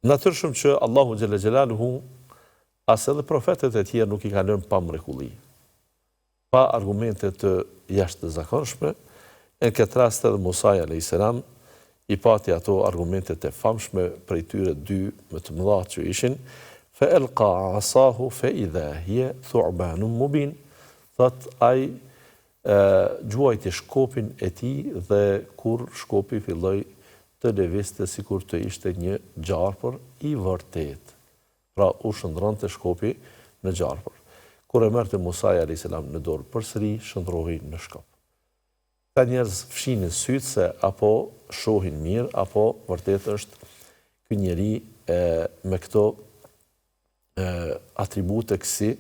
Natyrshëm që Allahu xhalla xhelaluhu as edhe profetët e tjerë nuk i kanë lënë pa mrekulli, pa argumente të jashtëzakonshme. Në këtë rast edhe Musa alayhis salam i pati ato argumentet e famshme, prej tyre dy më të mëdha që ishin fa alqa asahu fa idha hiya thu'banun mubin. Thot ai gjuajti shkopin e tij dhe kur shkopi filloi të lëvizte sikur të ishte një gjarpër i vërtet. Pra u shndronte shkopi në gjarpër. Kur e merrte Musa alayhis salam në dorë përsëri shndrohej në shkop. Ka njerëz fshinin sytë se apo shohin mirë, apo vërtet është ky njeri me këto atribute kësi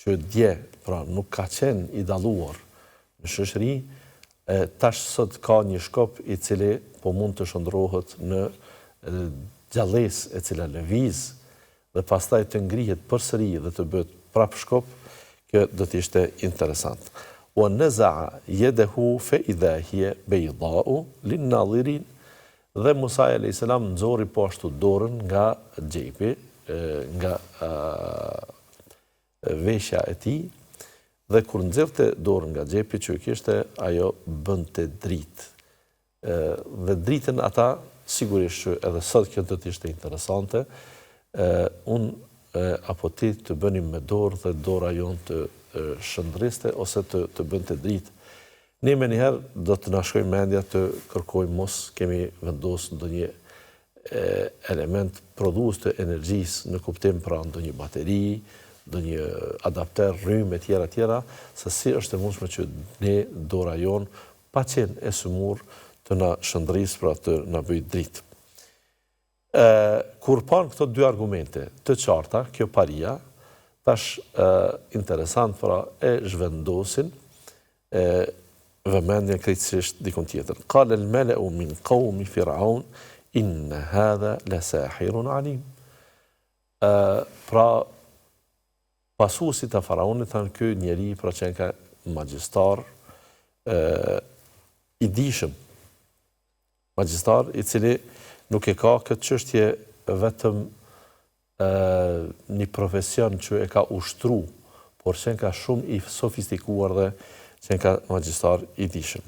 që dje, pra nuk ka qenë i dalluar në shoqëri, tash sot ka një shkop i cili po mund të shndrohet në gjallësë e cila lëviz dhe pastaj të ngrihet përsëri dhe të bëhet prap shkop, kjo do të ishte interesant. Wa naza'a yadahu fa idha hiya bayda'u lin-nadhirin. Dhe Musa alayhis salam nxori po ashtu dorën nga xhepi, nga veshja e tij, dhe kur nxjerrte dorën nga xhepi që kishte, ajo bënte dritë. Dhe dritën ata sigurisht që edhe sot kjo do të ishte interesante, apo ti të bënim me dorë dhe dora jonë të shëndriste ose të bënte dritë. Ne me njëherë do të na shkojmë mendja të kërkojmë mos kemi vendosur ndonjë element prodhues të energjisë në kuptim pra ndonjë bateri, ndonjë adapter, rrymë e tjera, se si është e mundshme që ne dora jonë pa qenë e sëmur të na shëndrisë, pra të na bëjë dritë. Kur pan këto dy argumente të qarta, kjo paria, tash interesant pra e zhvendosin vëmendjen krejtësisht dikun tjetër. Qala al-mala'u min qawmi Fir'aun inna hadha la sahirun alim. Pra pasuesit e faraonit thanë ky njeri pra që ka magjistar i dijshëm. Magjistar i cili nuk e ka këtë çështje vetëm një profesion që e ka ushtru, por që ka shumë i sofistikuar dhe që ka magjistar i dijshëm.